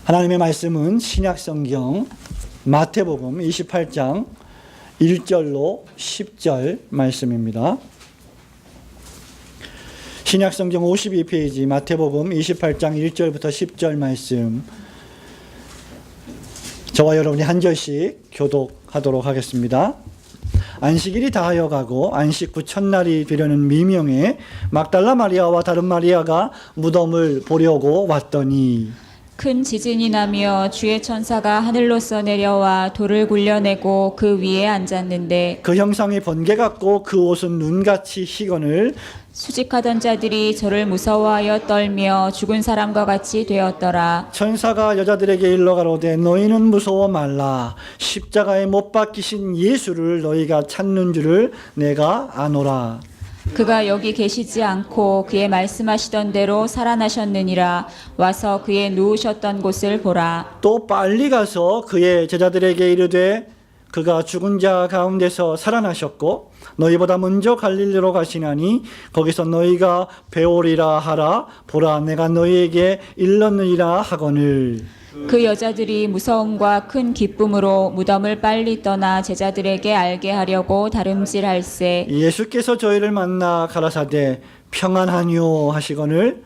하나님의 말씀은 신약성경 마태복음 28장 1절로 10절 말씀입니다. 신약성경 52페이지 마태복음 28장 1절부터 10절 말씀, 저와 여러분이 한 절씩 교독하도록 하겠습니다. 안식일이 다하여 가고 안식 후 첫날이 되려는 미명에 막달라 마리아와 다른 마리아가 무덤을 보려고 왔더니 큰 지진이 나며 주의 천사가 하늘로서 내려와 돌을 굴려내고 그 위에 앉았는데 그 형상이 번개 같고 그 옷은 눈같이 희거늘 수직하던 자들이 저를 무서워하여 떨며 죽은 사람과 같이 되었더라. 천사가 여자들에게 일러 가로되 너희는 무서워 말라. 십자가에 못 박히신 예수를 너희가 찾는 줄을 내가 아노라. 그가 여기 계시지 않고 그의 말씀하시던 대로 살아나셨느니라. 와서 그의 누우셨던 곳을 보라. 또 빨리 가서 그의 제자들에게 이르되 그가 죽은 자 가운데서 살아나셨고 너희보다 먼저 갈릴리로 가시나니 거기서 너희가 배우리라 하라. 보라, 내가 너희에게 일렀느니라 하거늘. 그 여자들이 무서움과 큰 기쁨으로 무덤을 빨리 떠나 제자들에게 알게 하려고 다름질할세. 예수께서 저희를 만나 가라사대 평안하뇨 하시거늘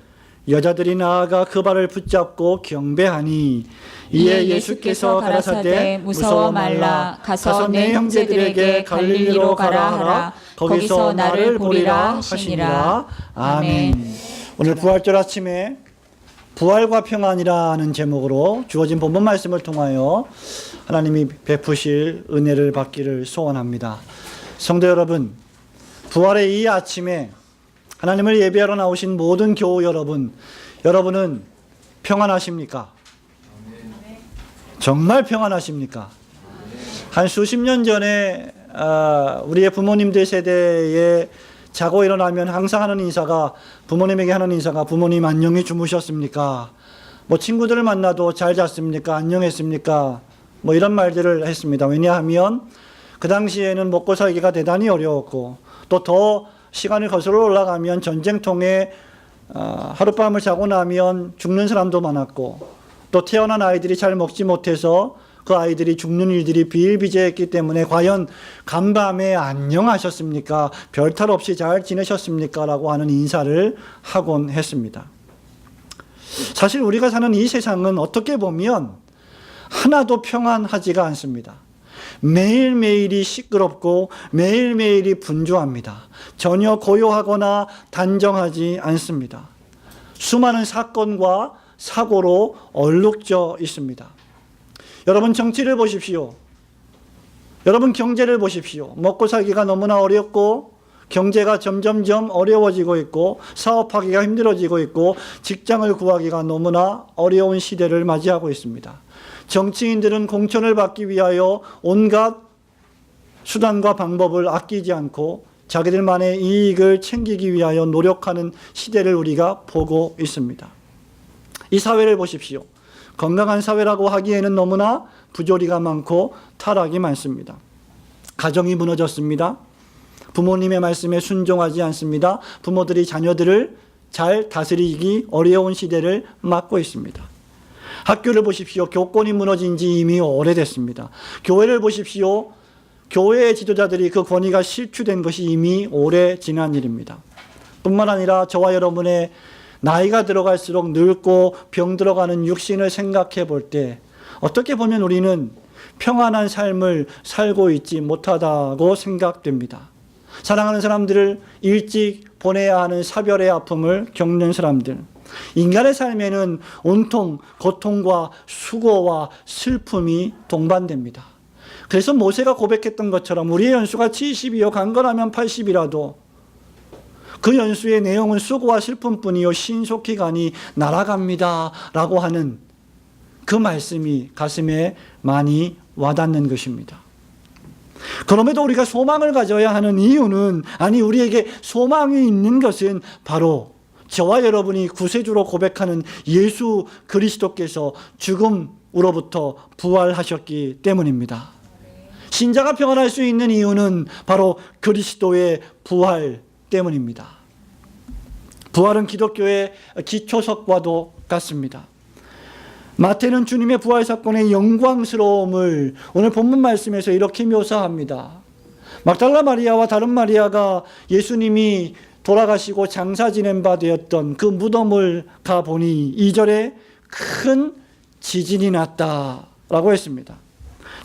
여자들이 나아가 그 발을 붙잡고 경배하니 이에 예수께서 가라사대 무서워 말라. 가서 내 형제들에게 갈릴리로 가라 하라. 거기서 나를 보리라 하시니라. 아멘. 오늘 부활절 아침에 부활과 평안이라는 제목으로 주어진 본문 말씀을 통하여 하나님이 베푸실 은혜를 받기를 소원합니다. 성도 여러분, 부활의 이 아침에 하나님을 예배하러 나오신 모든 교우 여러분, 여러분은 평안하십니까? 정말 평안하십니까? 한 수십 년 전에 우리의 부모님들 세대에 자고 일어나면 항상 하는 인사가, 부모님에게 하는 인사가 부모님 안녕히 주무셨습니까? 뭐 친구들을 만나도 잘 잤습니까? 안녕했습니까? 뭐 이런 말들을 했습니다. 왜냐하면 그 당시에는 먹고 살기가 대단히 어려웠고 또 더 시간을 거슬러 올라가면 전쟁통에 하룻밤을 자고 나면 죽는 사람도 많았고 또 태어난 아이들이 잘 먹지 못해서 그 아이들이 죽는 일들이 비일비재했기 때문에 과연 간밤에 안녕하셨습니까? 별탈 없이 잘 지내셨습니까? 라고 하는 인사를 하곤 했습니다. 사실 우리가 사는 이 세상은 어떻게 보면 하나도 평안하지가 않습니다. 매일매일이 시끄럽고 매일매일이 분주합니다. 전혀 고요하거나 단정하지 않습니다. 수많은 사건과 사고로 얼룩져 있습니다. 여러분 정치를 보십시오. 여러분 경제를 보십시오. 먹고 살기가 너무나 어렵고 경제가 점점점 어려워지고 있고 사업하기가 힘들어지고 있고 직장을 구하기가 너무나 어려운 시대를 맞이하고 있습니다. 정치인들은 공천을 받기 위하여 온갖 수단과 방법을 아끼지 않고 자기들만의 이익을 챙기기 위하여 노력하는 시대를 우리가 보고 있습니다. 이 사회를 보십시오. 건강한 사회라고 하기에는 너무나 부조리가 많고 타락이 많습니다. 가정이 무너졌습니다. 부모님의 말씀에 순종하지 않습니다. 부모들이 자녀들을 잘 다스리기 어려운 시대를 맞고 있습니다. 학교를 보십시오. 교권이 무너진 지 이미 오래됐습니다. 교회를 보십시오. 교회의 지도자들이 그 권위가 실추된 것이 이미 오래 지난 일입니다. 뿐만 아니라 저와 여러분의 나이가 들어갈수록 늙고 병들어가는 육신을 생각해 볼 때 어떻게 보면 우리는 평안한 삶을 살고 있지 못하다고 생각됩니다. 사랑하는 사람들을 일찍 보내야 하는 사별의 아픔을 겪는 사람들, 인간의 삶에는 온통 고통과 수고와 슬픔이 동반됩니다. 그래서 모세가 고백했던 것처럼 우리의 연수가 70이요 강건하면 80이라도 그 연수의 내용은 수고와 슬픔뿐이요 신속히 가니 날아갑니다 라고 하는 그 말씀이 가슴에 많이 와닿는 것입니다. 그럼에도 우리가 소망을 가져야 하는 이유는, 아니 우리에게 소망이 있는 것은 바로 저와 여러분이 구세주로 고백하는 예수 그리스도께서 죽음으로부터 부활하셨기 때문입니다. 신자가 평안할 수 있는 이유는 바로 그리스도의 부활 때문입니다. 부활은 기독교의 기초석과도 같습니다. 마태는 주님의 부활 사건의 영광스러움을 오늘 본문 말씀에서 이렇게 묘사합니다. 막달라 마리아와 다른 마리아가 예수님이 돌아가시고 장사 지낸 바 되었던 그 무덤을 가보니 2절에 큰 지진이 났다라고 했습니다.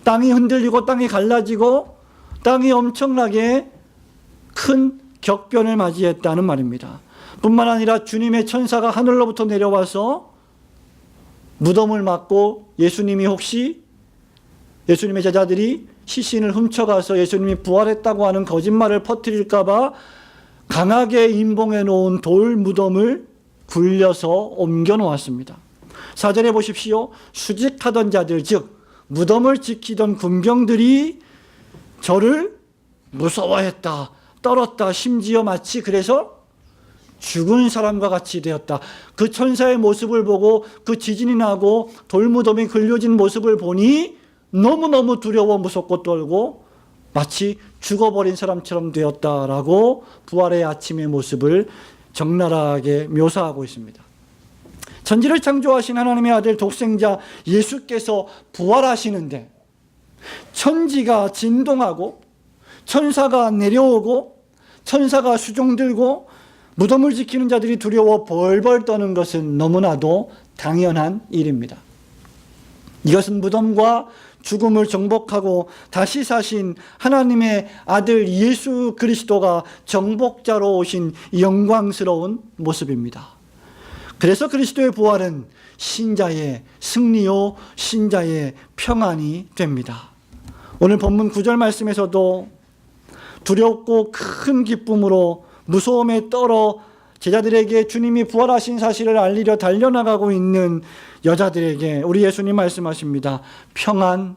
땅이 흔들리고 땅이 갈라지고 땅이 엄청나게 큰 격변을 맞이했다는 말입니다. 뿐만 아니라 주님의 천사가 하늘로부터 내려와서 무덤을 막고 예수님이 혹시 예수님의 제자들이 시신을 훔쳐가서 예수님이 부활했다고 하는 거짓말을 퍼뜨릴까 봐 강하게 임봉해 놓은 돌 무덤을 굴려서 옮겨 놓았습니다. 4절에 보십시오. 수직하던 자들, 즉 무덤을 지키던 군병들이 저를 무서워했다, 떨었다, 심지어 마치 그래서 죽은 사람과 같이 되었다. 그 천사의 모습을 보고 그 지진이 나고 돌무덤이 굴려진 모습을 보니 너무너무 두려워 무섭고 떨고 마치 죽어버린 사람처럼 되었다라고 부활의 아침의 모습을 적나라하게 묘사하고 있습니다. 천지를 창조하신 하나님의 아들 독생자 예수께서 부활하시는데 천지가 진동하고 천사가 내려오고 천사가 수종 들고 무덤을 지키는 자들이 두려워 벌벌 떠는 것은 너무나도 당연한 일입니다. 이것은 무덤과 죽음을 정복하고 다시 사신 하나님의 아들 예수 그리스도가 정복자로 오신 영광스러운 모습입니다. 그래서 그리스도의 부활은 신자의 승리요 신자의 평안이 됩니다. 오늘 본문 9절 말씀에서도 두렵고 큰 기쁨으로 무서움에 떨어 제자들에게 주님이 부활하신 사실을 알리려 달려나가고 있는 여자들에게 우리 예수님 말씀하십니다. 평안하냐?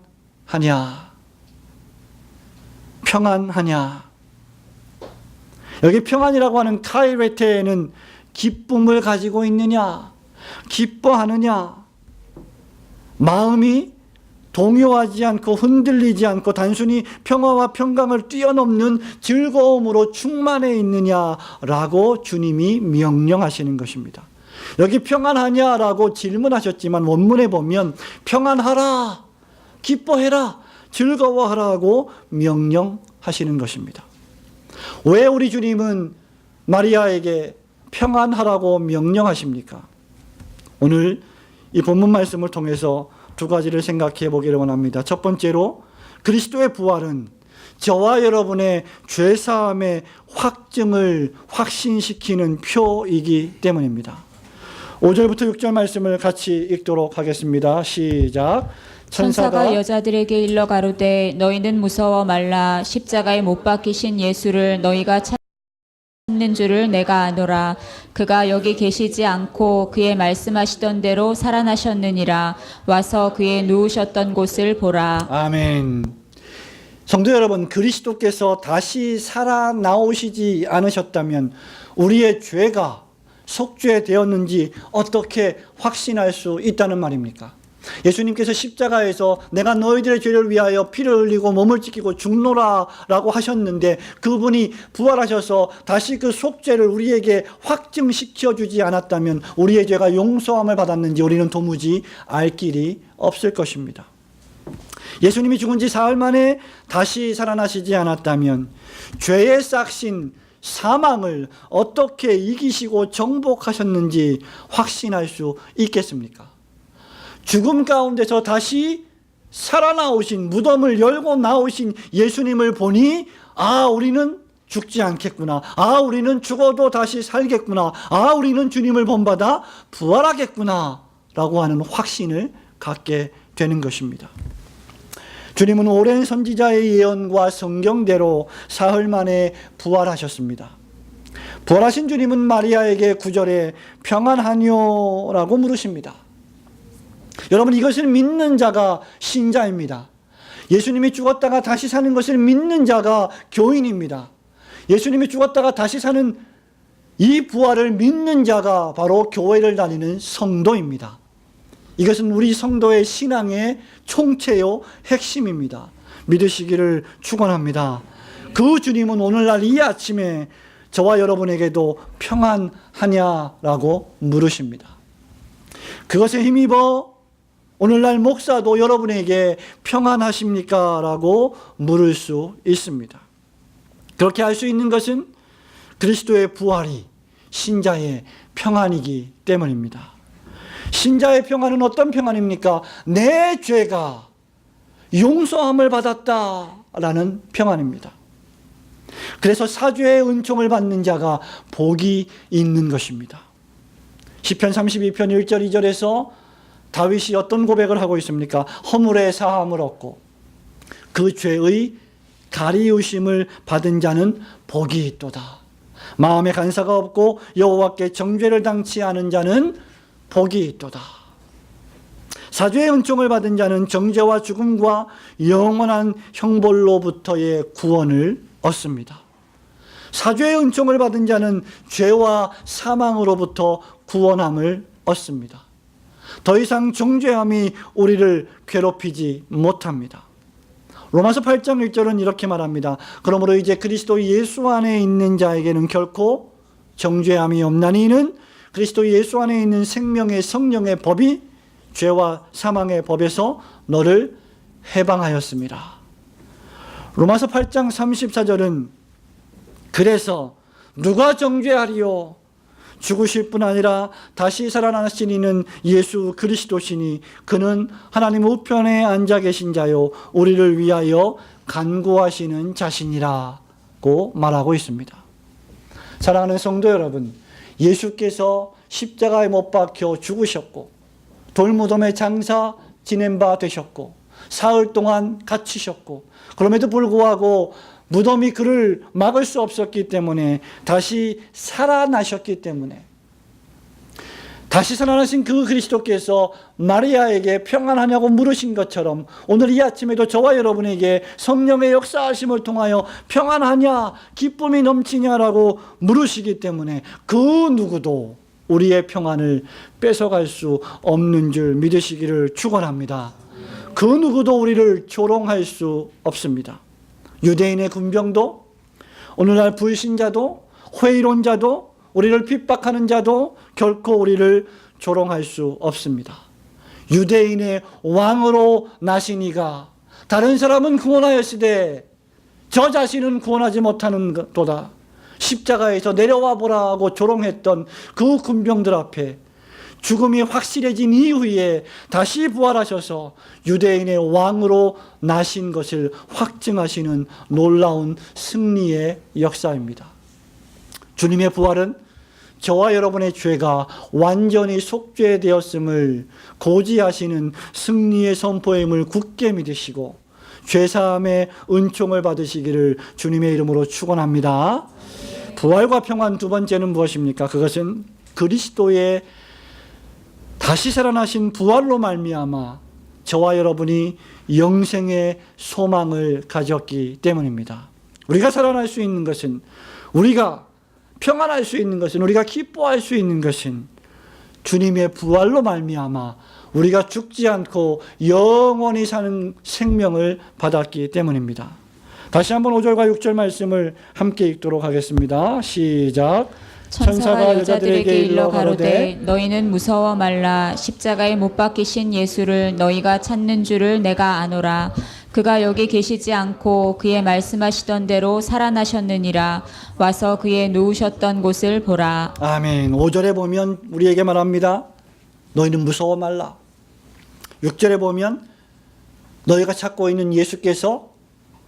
평안하냐? 여기 평안이라고 하는 카이레테는 기쁨을 가지고 있느냐? 기뻐하느냐? 마음이 동요하지 않고 흔들리지 않고 단순히 평화와 평강을 뛰어넘는 즐거움으로 충만해 있느냐라고 주님이 명령하시는 것입니다. 여기 평안하냐라고 질문하셨지만 원문에 보면 평안하라, 기뻐해라, 즐거워하라고 명령하시는 것입니다. 왜 우리 주님은 마리아에게 평안하라고 명령하십니까? 오늘 이 본문 말씀을 통해서 두 가지를 생각해 보기를 원합니다. 첫 번째로 그리스도의 부활은 저와 여러분의 죄사함의 확증을 확신시키는 표이기 때문입니다. 5절부터 6절 말씀을 같이 읽도록 하겠습니다. 시작. 천사가 여자들에게 일러 가로되 너희는 무서워 말라. 십자가에 못 박히신 예수를 너희가 찾는 줄을 내가 아노라. 그가 여기 계시지 않고 그의 말씀하시던 대로 살아나셨느니라. 와서 그의 누우셨던 곳을 보라. 아멘. 성도 여러분, 그리스도께서 다시 살아나오시지 않으셨다면 우리의 죄가 속죄되었는지 어떻게 확신할 수 있다는 말입니까? 예수님께서 십자가에서 내가 너희들의 죄를 위하여 피를 흘리고 몸을 찢기고 죽노라 라고 하셨는데 그분이 부활하셔서 다시 그 속죄를 우리에게 확증시켜 주지 않았다면 우리의 죄가 용서함을 받았는지 우리는 도무지 알 길이 없을 것입니다. 예수님이 죽은 지 사흘 만에 다시 살아나시지 않았다면 죄의 싹신 사망을 어떻게 이기시고 정복하셨는지 확신할 수 있겠습니까? 죽음 가운데서 다시 살아나오신, 무덤을 열고 나오신 예수님을 보니 우리는 죽지 않겠구나. 우리는 죽어도 다시 살겠구나. 우리는 주님을 본받아 부활하겠구나 라고 하는 확신을 갖게 되는 것입니다. 주님은 오랜 선지자의 예언과 성경대로 사흘 만에 부활하셨습니다. 부활하신 주님은 마리아에게 9절에 평안하뇨라고 물으십니다. 여러분, 이것을 믿는 자가 신자입니다. 예수님이 죽었다가 다시 사는 것을 믿는 자가 교인입니다. 예수님이 죽었다가 다시 사는 이 부활을 믿는 자가 바로 교회를 다니는 성도입니다. 이것은 우리 성도의 신앙의 총체요 핵심입니다. 믿으시기를 축원합니다. 그 주님은 오늘날 이 아침에 저와 여러분에게도 평안하냐라고 물으십니다. 그것에 힘입어 오늘날 목사도 여러분에게 평안하십니까? 라고 물을 수 있습니다. 그렇게 할 수 있는 것은 그리스도의 부활이 신자의 평안이기 때문입니다. 신자의 평안은 어떤 평안입니까? 내 죄가 용서함을 받았다라는 평안입니다. 그래서 사죄의 은총을 받는 자가 복이 있는 것입니다. 시편 32편 1절 2절에서 다윗이 어떤 고백을 하고 있습니까? 허물의 사함을 얻고 그 죄의 가리우심을 받은 자는 복이 있도다. 마음에 간사가 없고 여호와께 정죄를 당치 않은 자는 복이 있도다. 사죄의 은총을 받은 자는 정죄와 죽음과 영원한 형벌로부터의 구원을 얻습니다. 사죄의 은총을 받은 자는 죄와 사망으로부터 구원함을 얻습니다. 더 이상 정죄함이 우리를 괴롭히지 못합니다. 로마서 8장 1절은 이렇게 말합니다. 그러므로 이제 그리스도 예수 안에 있는 자에게는 결코 정죄함이 없나니 이는 그리스도 예수 안에 있는 생명의 성령의 법이 죄와 사망의 법에서 너를 해방하였습니다. 로마서 8장 34절은 그래서 누가 정죄하리요? 죽으실 뿐 아니라 다시 살아나신 이는 예수 그리스도시니 그는 하나님 우편에 앉아 계신 자요 우리를 위하여 간구하시는 자신이라고 말하고 있습니다. 사랑하는 성도 여러분, 예수께서 십자가에 못 박혀 죽으셨고 돌무덤에 장사 지낸 바 되셨고 사흘 동안 갇히셨고 그럼에도 불구하고 무덤이 그를 막을 수 없었기 때문에 다시 살아나셨기 때문에 다시 살아나신 그 그리스도께서 마리아에게 평안하냐고 물으신 것처럼 오늘 이 아침에도 저와 여러분에게 성령의 역사하심을 통하여 평안하냐 기쁨이 넘치냐라고 물으시기 때문에 그 누구도 우리의 평안을 뺏어갈 수 없는 줄 믿으시기를 축원합니다. 그 누구도 우리를 조롱할 수 없습니다. 유대인의 군병도 오늘날 불신자도 회의론자도 우리를 핍박하는 자도 결코 우리를 조롱할 수 없습니다. 유대인의 왕으로 나신 이가 다른 사람은 구원하였으되 저 자신은 구원하지 못하는 도다. 십자가에서 내려와 보라고 조롱했던 그 군병들 앞에 죽음이 확실해진 이후에 다시 부활하셔서 유대인의 왕으로 나신 것을 확증하시는 놀라운 승리의 역사입니다. 주님의 부활은 저와 여러분의 죄가 완전히 속죄되었음을 고지하시는 승리의 선포임을 굳게 믿으시고 죄사함의 은총을 받으시기를 주님의 이름으로 축원합니다. 부활과 평안 두 번째는 무엇입니까? 그것은 그리스도의 다시 살아나신 부활로 말미암아 저와 여러분이 영생의 소망을 가졌기 때문입니다. 우리가 살아날 수 있는 것은, 우리가 평안할 수 있는 것은, 우리가 기뻐할 수 있는 것은 주님의 부활로 말미암아 우리가 죽지 않고 영원히 사는 생명을 받았기 때문입니다. 다시 한번 5절과 6절 말씀을 함께 읽도록 하겠습니다. 시작. 천사가 여자들에게 일러 가로되 너희는 무서워 말라. 십자가에 못 박히신 예수를 너희가 찾는 줄을 내가 아노라. 그가 여기 계시지 않고 그의 말씀하시던 대로 살아나셨느니라. 와서 그의 누우셨던 곳을 보라. 아멘. 5절에 보면 우리에게 말합니다. 너희는 무서워 말라. 6절에 보면 너희가 찾고 있는 예수께서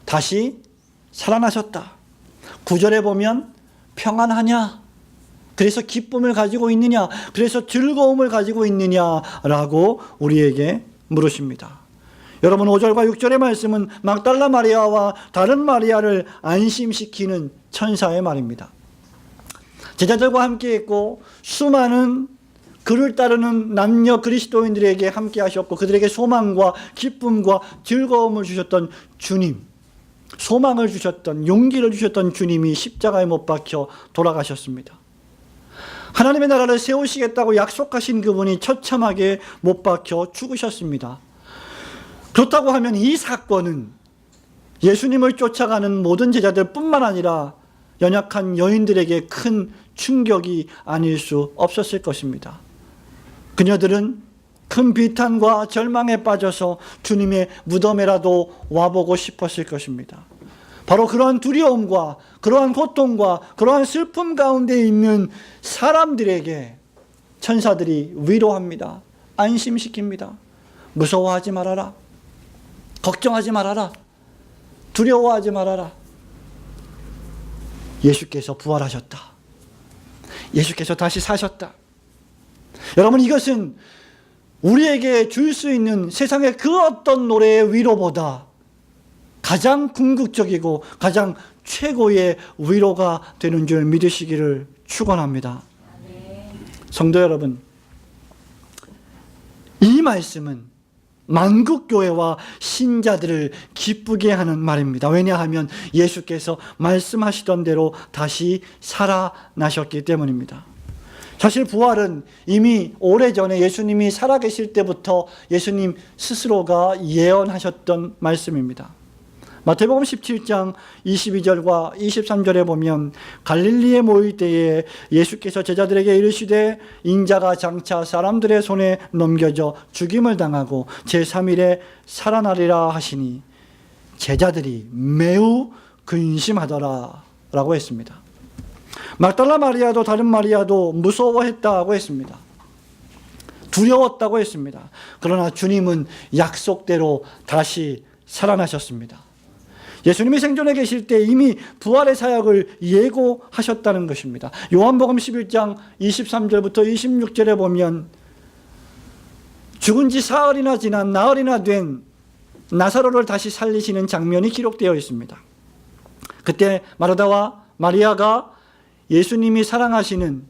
다시 살아나셨다. 9절에 보면 평안하냐? 그래서 기쁨을 가지고 있느냐? 그래서 즐거움을 가지고 있느냐라고 우리에게 물으십니다. 여러분, 5절과 6절의 말씀은 막달라 마리아와 다른 마리아를 안심시키는 천사의 말입니다. 제자들과 함께 있고 수많은 그를 따르는 남녀 그리스도인들에게 함께 하셨고 그들에게 소망과 기쁨과 즐거움을 주셨던 주님, 소망을 주셨던, 용기를 주셨던 주님이 십자가에 못 박혀 돌아가셨습니다. 하나님의 나라를 세우시겠다고 약속하신 그분이 처참하게 못 박혀 죽으셨습니다. 그렇다고 하면 이 사건은 예수님을 쫓아가는 모든 제자들 뿐만 아니라 연약한 여인들에게 큰 충격이 아닐 수 없었을 것입니다. 그녀들은 큰 비탄과 절망에 빠져서 주님의 무덤에라도 와보고 싶었을 것입니다. 바로 그러한 두려움과 그러한 고통과 그러한 슬픔 가운데 있는 사람들에게 천사들이 위로합니다. 안심시킵니다. 무서워하지 말아라. 걱정하지 말아라. 두려워하지 말아라. 예수께서 부활하셨다. 예수께서 다시 사셨다. 여러분, 이것은 우리에게 줄 수 있는 세상의 그 어떤 노래의 위로보다 가장 궁극적이고 가장 최고의 위로가 되는 줄 믿으시기를 축원합니다. 성도 여러분, 이 말씀은 만국교회와 신자들을 기쁘게 하는 말입니다. 왜냐하면 예수께서 말씀하시던 대로 다시 살아나셨기 때문입니다. 사실 부활은 이미 오래전에 예수님이 살아계실 때부터 예수님 스스로가 예언하셨던 말씀입니다. 마태복음 17장 22절과 23절에 보면 갈릴리에 모일 때에 예수께서 제자들에게 이르시되 인자가 장차 사람들의 손에 넘겨져 죽임을 당하고 제3일에 살아나리라 하시니 제자들이 매우 근심하더라 라고 했습니다. 막달라 마리아도 다른 마리아도 무서워했다고 했습니다. 두려웠다고 했습니다. 그러나 주님은 약속대로 다시 살아나셨습니다. 예수님이 생존해 계실 때 이미 부활의 사역을 예고하셨다는 것입니다. 요한복음 11장 23절부터 26절에 보면 죽은 지 사흘이나 지난 나흘이나 된 나사로를 다시 살리시는 장면이 기록되어 있습니다. 그때 마르다와 마리아가 예수님이 사랑하시는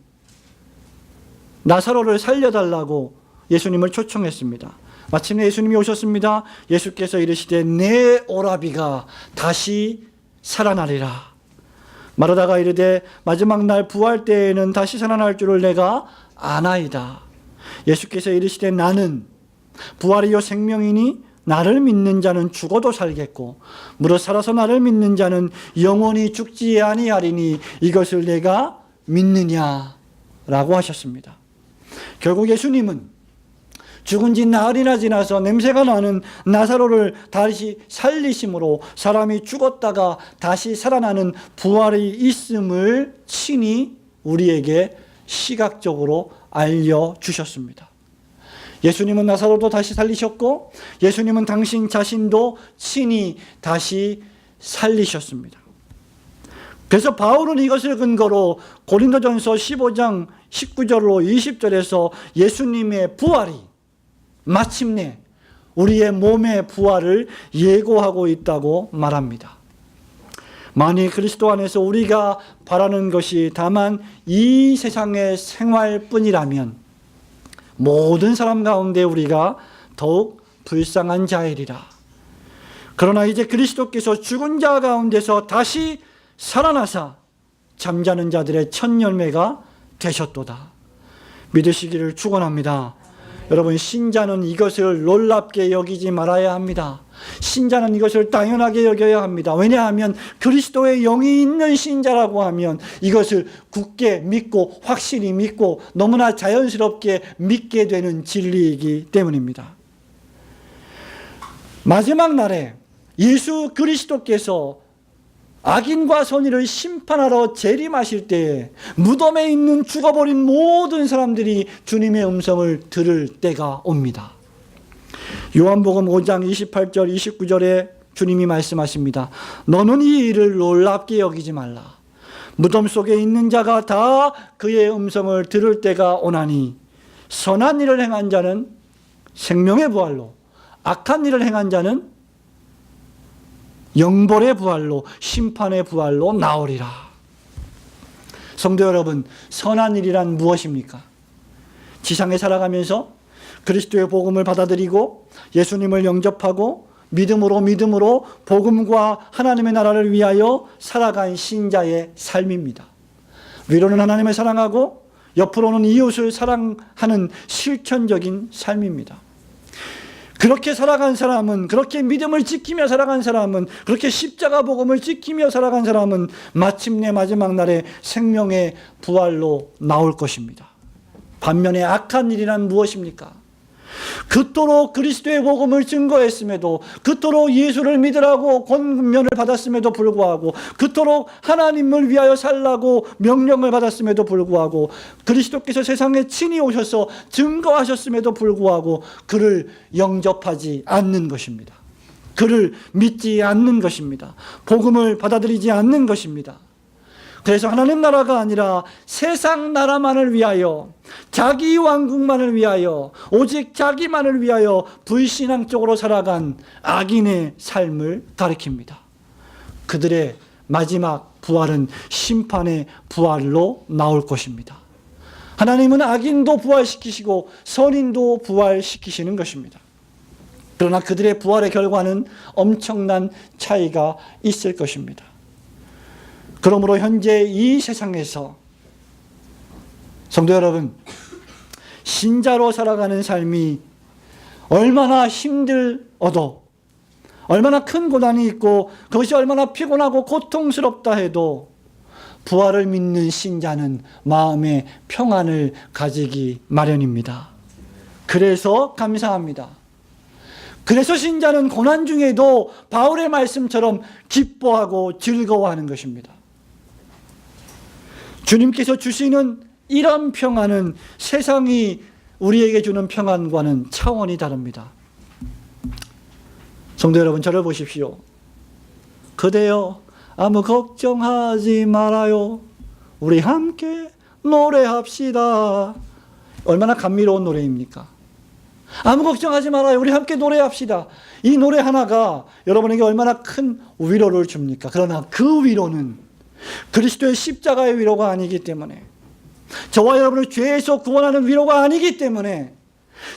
나사로를 살려달라고 예수님을 초청했습니다. 마침내 예수님이 오셨습니다. 예수께서 이르시되 내 오라비가 다시 살아나리라. 마르다가 이르되 마지막 날 부활 때에는 다시 살아날 줄을 내가 아나이다. 예수께서 이르시되 나는 부활이요 생명이니 나를 믿는 자는 죽어도 살겠고 무릇 살아서 나를 믿는 자는 영원히 죽지 아니하리니 이것을 내가 믿느냐라고 하셨습니다. 결국 예수님은 죽은 지 나흘이나 지나서 냄새가 나는 나사로를 다시 살리심으로 사람이 죽었다가 다시 살아나는 부활이 있음을 친히 우리에게 시각적으로 알려주셨습니다. 예수님은 나사로도 다시 살리셨고 예수님은 당신 자신도 친히 다시 살리셨습니다. 그래서 바울은 이것을 근거로 고린도전서 15장 19절로 20절에서 예수님의 부활이 마침내 우리의 몸의 부활을 예고하고 있다고 말합니다. 만일 그리스도 안에서 우리가 바라는 것이 다만 이 세상의 생활뿐이라면 모든 사람 가운데 우리가 더욱 불쌍한 자이리라. 그러나 이제 그리스도께서 죽은 자 가운데서 다시 살아나사 잠자는 자들의 첫 열매가 되셨도다. 믿으시기를 축원합니다. 여러분, 신자는 이것을 놀랍게 여기지 말아야 합니다. 신자는 이것을 당연하게 여겨야 합니다. 왜냐하면 그리스도의 영이 있는 신자라고 하면 이것을 굳게 믿고 확실히 믿고 너무나 자연스럽게 믿게 되는 진리이기 때문입니다. 마지막 날에 예수 그리스도께서 악인과 선의를 심판하러 재림하실 때에 무덤에 있는 죽어버린 모든 사람들이 주님의 음성을 들을 때가 옵니다. 요한복음 5장 28절 29절에 주님이 말씀하십니다. 너는 이 일을 놀랍게 여기지 말라. 무덤 속에 있는 자가 다 그의 음성을 들을 때가 오나니 선한 일을 행한 자는 생명의 부활로, 악한 일을 행한 자는 영벌의 부활로, 심판의 부활로 나오리라. 성도 여러분, 선한 일이란 무엇입니까? 지상에 살아가면서 그리스도의 복음을 받아들이고 예수님을 영접하고 믿음으로 복음과 하나님의 나라를 위하여 살아간 신자의 삶입니다. 위로는 하나님을 사랑하고 옆으로는 이웃을 사랑하는 실천적인 삶입니다. 그렇게 살아간 사람은, 그렇게 믿음을 지키며 살아간 사람은, 그렇게 십자가 복음을 지키며 살아간 사람은 마침내 마지막 날에 생명의 부활로 나올 것입니다. 반면에 악한 일이란 무엇입니까? 그토록 그리스도의 복음을 증거했음에도, 그토록 예수를 믿으라고 권면을 받았음에도 불구하고, 그토록 하나님을 위하여 살라고 명령을 받았음에도 불구하고, 그리스도께서 세상에 친히 오셔서 증거하셨음에도 불구하고 그를 영접하지 않는 것입니다. 그를 믿지 않는 것입니다. 복음을 받아들이지 않는 것입니다. 그래서 하나님 나라가 아니라 세상 나라만을 위하여, 자기 왕국만을 위하여, 오직 자기만을 위하여 불신앙적으로 살아간 악인의 삶을 가리킵니다. 그들의 마지막 부활은 심판의 부활로 나올 것입니다. 하나님은 악인도 부활시키시고 선인도 부활시키시는 것입니다. 그러나 그들의 부활의 결과는 엄청난 차이가 있을 것입니다. 그러므로 현재 이 세상에서 성도 여러분, 신자로 살아가는 삶이 얼마나 힘들어도, 얼마나 큰 고난이 있고 그것이 얼마나 피곤하고 고통스럽다 해도 부활을 믿는 신자는 마음의 평안을 가지기 마련입니다. 그래서 감사합니다. 그래서 신자는 고난 중에도 바울의 말씀처럼 기뻐하고 즐거워하는 것입니다. 주님께서 주시는 이런 평안은 세상이 우리에게 주는 평안과는 차원이 다릅니다. 성도 여러분, 저를 보십시오. 그대여 아무 걱정하지 말아요. 우리 함께 노래합시다. 얼마나 감미로운 노래입니까? 아무 걱정하지 말아요. 우리 함께 노래합시다. 이 노래 하나가 여러분에게 얼마나 큰 위로를 줍니까? 그러나 그 위로는 그리스도의 십자가의 위로가 아니기 때문에, 저와 여러분을 죄에서 구원하는 위로가 아니기 때문에,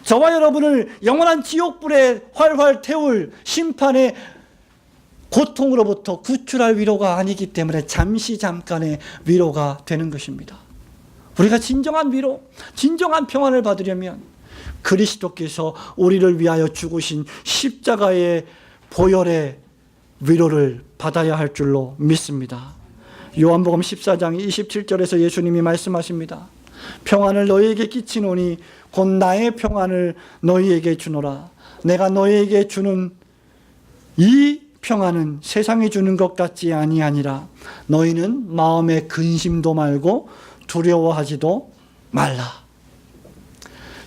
저와 여러분을 영원한 지옥불에 활활 태울 심판의 고통으로부터 구출할 위로가 아니기 때문에 잠시 잠깐의 위로가 되는 것입니다. 우리가 진정한 위로, 진정한 평안을 받으려면 그리스도께서 우리를 위하여 죽으신 십자가의 보혈의 위로를 받아야 할 줄로 믿습니다. 요한복음 14장 27절에서 예수님이 말씀하십니다. 평안을 너희에게 끼치노니 곧 나의 평안을 너희에게 주노라. 내가 너희에게 주는 이 평안은 세상이 주는 것 같지 아니하니라. 너희는 마음에 근심도 말고 두려워하지도 말라.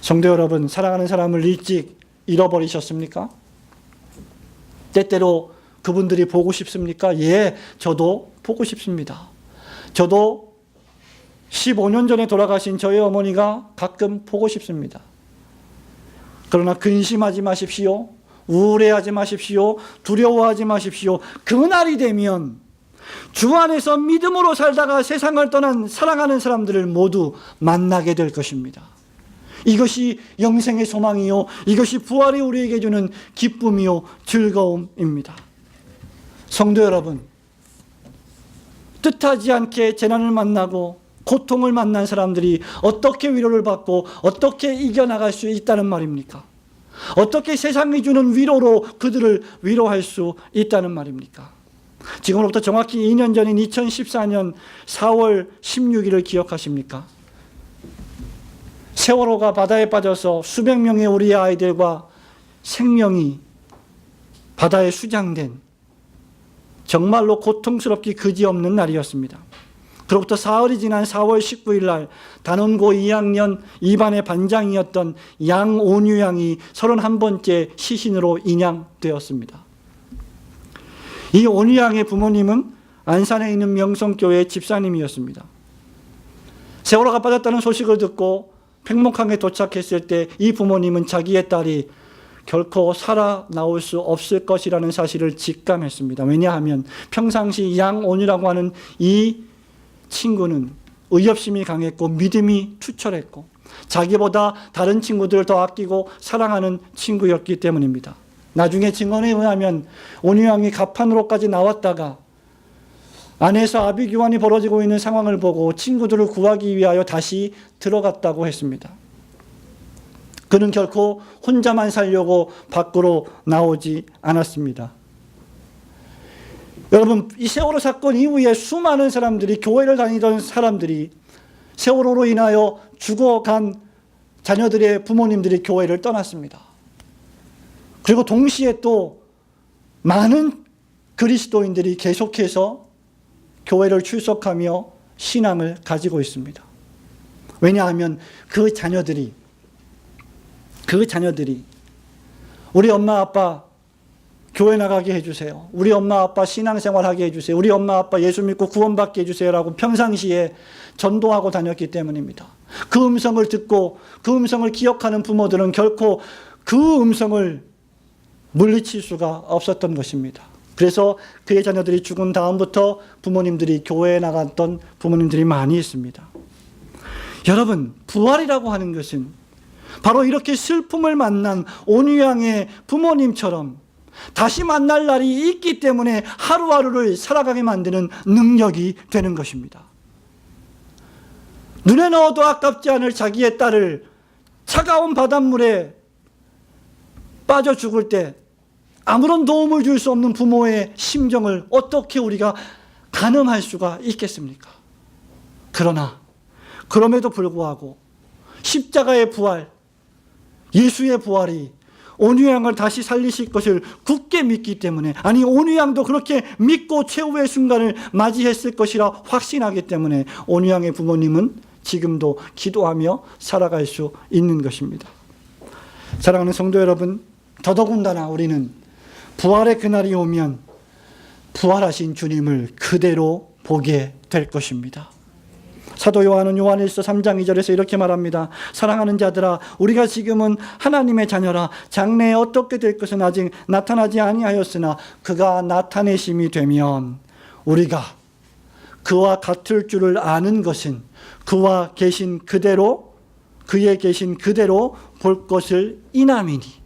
성도 여러분, 사랑하는 사람을 일찍 잃어버리셨습니까? 때때로 그분들이 보고 싶습니까? 예, 저도 보고 싶습니다. 저도 15년 전에 돌아가신 저희 어머니가 가끔 보고 싶습니다. 그러나 근심하지 마십시오. 우울해하지 마십시오. 두려워하지 마십시오. 그날이 되면 주 안에서 믿음으로 살다가 세상을 떠난 사랑하는 사람들을 모두 만나게 될 것입니다. 이것이 영생의 소망이요, 이것이 부활이 우리에게 주는 기쁨이요 즐거움입니다. 성도 여러분, 뜻하지 않게 재난을 만나고 고통을 만난 사람들이 어떻게 위로를 받고 어떻게 이겨나갈 수 있다는 말입니까? 어떻게 세상이 주는 위로로 그들을 위로할 수 있다는 말입니까? 지금으로부터 정확히 2년 전인 2014년 4월 16일을 기억하십니까? 세월호가 바다에 빠져서 수백 명의 우리의 아이들과 생명이 바다에 수장된 정말로 고통스럽기 그지없는 날이었습니다. 그로부터 사흘이 지난 4월 19일 날 단원고 2학년 2반의 반장이었던 양온유 양이 31번째 시신으로 인양되었습니다. 이 온유 양의 부모님은 안산에 있는 명성교회 집사님이었습니다. 세월호가 빠졌다는 소식을 듣고 팽목항에 도착했을 때 이 부모님은 자기의 딸이 결코 살아나올 수 없을 것이라는 사실을 직감했습니다. 왜냐하면 평상시 양온유라고 하는 이 친구는 의협심이 강했고 믿음이 투철했고 자기보다 다른 친구들을 더 아끼고 사랑하는 친구였기 때문입니다. 나중에 증언에 의하면 온유 양이 갑판으로까지 나왔다가 안에서 아비규환이 벌어지고 있는 상황을 보고 친구들을 구하기 위하여 다시 들어갔다고 했습니다. 그는 결코 혼자만 살려고 밖으로 나오지 않았습니다. 여러분, 이 세월호 사건 이후에 수많은 사람들이, 교회를 다니던 사람들이 세월호로 인하여 죽어간 자녀들의 부모님들이 교회를 떠났습니다. 그리고 동시에 또 많은 그리스도인들이 계속해서 교회를 출석하며 신앙을 가지고 있습니다. 왜냐하면 그 자녀들이 우리 엄마 아빠 교회 나가게 해주세요. 우리 엄마 아빠 신앙생활 하게 해주세요. 우리 엄마 아빠 예수 믿고 구원받게 해주세요라고 평상시에 전도하고 다녔기 때문입니다. 그 음성을 듣고 그 음성을 기억하는 부모들은 결코 그 음성을 물리칠 수가 없었던 것입니다. 그래서 그의 자녀들이 죽은 다음부터 부모님들이 교회에 나갔던 부모님들이 많이 있습니다. 여러분, 부활이라고 하는 것은 바로 이렇게 슬픔을 만난 온유양의 부모님처럼 다시 만날 날이 있기 때문에 하루하루를 살아가게 만드는 능력이 되는 것입니다. 눈에 넣어도 아깝지 않을 자기의 딸을 차가운 바닷물에 빠져 죽을 때 아무런 도움을 줄 수 없는 부모의 심정을 어떻게 우리가 가늠할 수가 있겠습니까? 그러나 그럼에도 불구하고 십자가의 부활, 예수의 부활이 온유양을 다시 살리실 것을 굳게 믿기 때문에, 아니 온유양도 그렇게 믿고 최후의 순간을 맞이했을 것이라 확신하기 때문에 온유양의 부모님은 지금도 기도하며 살아갈 수 있는 것입니다. 사랑하는 성도 여러분, 더더군다나 우리는 부활의 그날이 오면 부활하신 주님을 그대로 보게 될 것입니다. 사도 요한은 요한일서 3장 2절에서 이렇게 말합니다. 사랑하는 자들아, 우리가 지금은 하나님의 자녀라. 장래에 어떻게 될 것은 아직 나타나지 아니하였으나 그가 나타내심이 되면 우리가 그와 같을 줄을 아는 것은 그와 계신 그대로, 그에 계신 그대로 볼 것을 인함이니,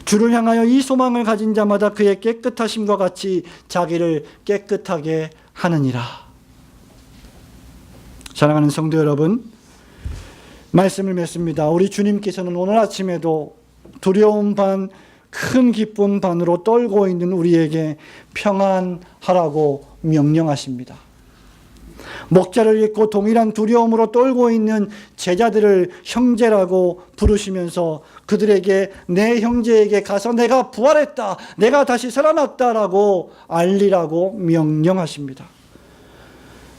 주를 향하여 이 소망을 가진 자마다 그의 깨끗하심과 같이 자기를 깨끗하게 하느니라. 사랑하는 성도 여러분, 말씀을 맺습니다. 우리 주님께서는 오늘 아침에도 두려움 반, 큰 기쁨 반으로 떨고 있는 우리에게 평안하라고 명령하십니다. 목자를 잃고 동일한 두려움으로 떨고 있는 제자들을 형제라고 부르시면서 그들에게 내 형제에게 가서 내가 부활했다, 내가 다시 살아났다라고 알리라고 명령하십니다.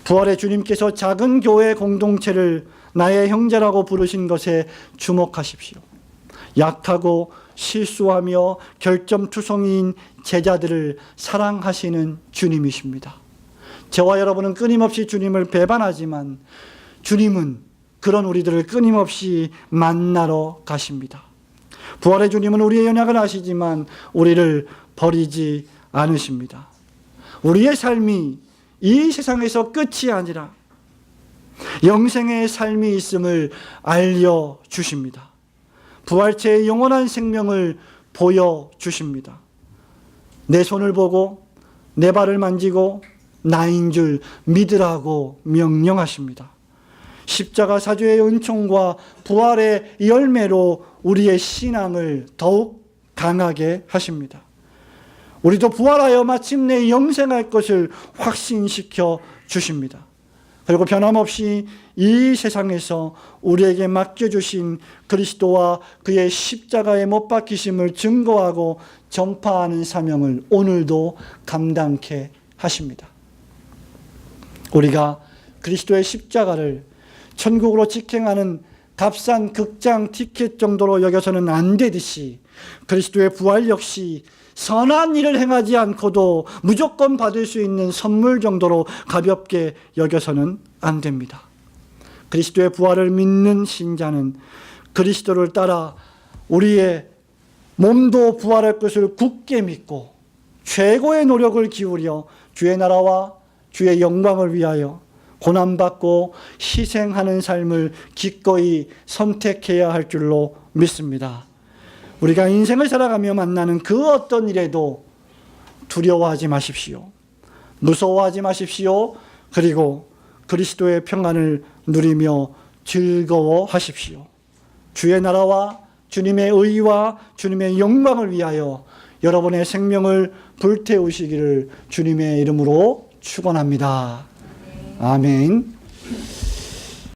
부활의 주님께서 작은 교회 공동체를 나의 형제라고 부르신 것에 주목하십시오. 약하고 실수하며 결점투성이인 제자들을 사랑하시는 주님이십니다. 저와 여러분은 끊임없이 주님을 배반하지만 주님은 그런 우리들을 끊임없이 만나러 가십니다. 부활의 주님은 우리의 연약을 아시지만 우리를 버리지 않으십니다. 우리의 삶이 이 세상에서 끝이 아니라 영생의 삶이 있음을 알려주십니다. 부활체의 영원한 생명을 보여주십니다. 내 손을 보고 내 발을 만지고 나인 줄 믿으라고 명령하십니다. 십자가 사주의 은총과 부활의 열매로 우리의 신앙을 더욱 강하게 하십니다. 우리도 부활하여 마침내 영생할 것을 확신시켜 주십니다. 그리고 변함없이 이 세상에서 우리에게 맡겨주신 그리스도와 그의 십자가에 못 박히심을 증거하고 전파하는 사명을 오늘도 감당케 하십니다. 우리가 그리스도의 십자가를 천국으로 직행하는 값싼 극장 티켓 정도로 여겨서는 안 되듯이 그리스도의 부활 역시 선한 일을 행하지 않고도 무조건 받을 수 있는 선물 정도로 가볍게 여겨서는 안 됩니다. 그리스도의 부활을 믿는 신자는 그리스도를 따라 우리의 몸도 부활할 것을 굳게 믿고 최고의 노력을 기울여 주의 나라와 주의 영광을 위하여 고난받고 희생하는 삶을 기꺼이 선택해야 할 줄로 믿습니다. 우리가 인생을 살아가며 만나는 그 어떤 일에도 두려워하지 마십시오. 무서워하지 마십시오. 그리고 그리스도의 평안을 누리며 즐거워하십시오. 주의 나라와 주님의 의와 주님의 영광을 위하여 여러분의 생명을 불태우시기를 주님의 이름으로 축원합니다. 아멘.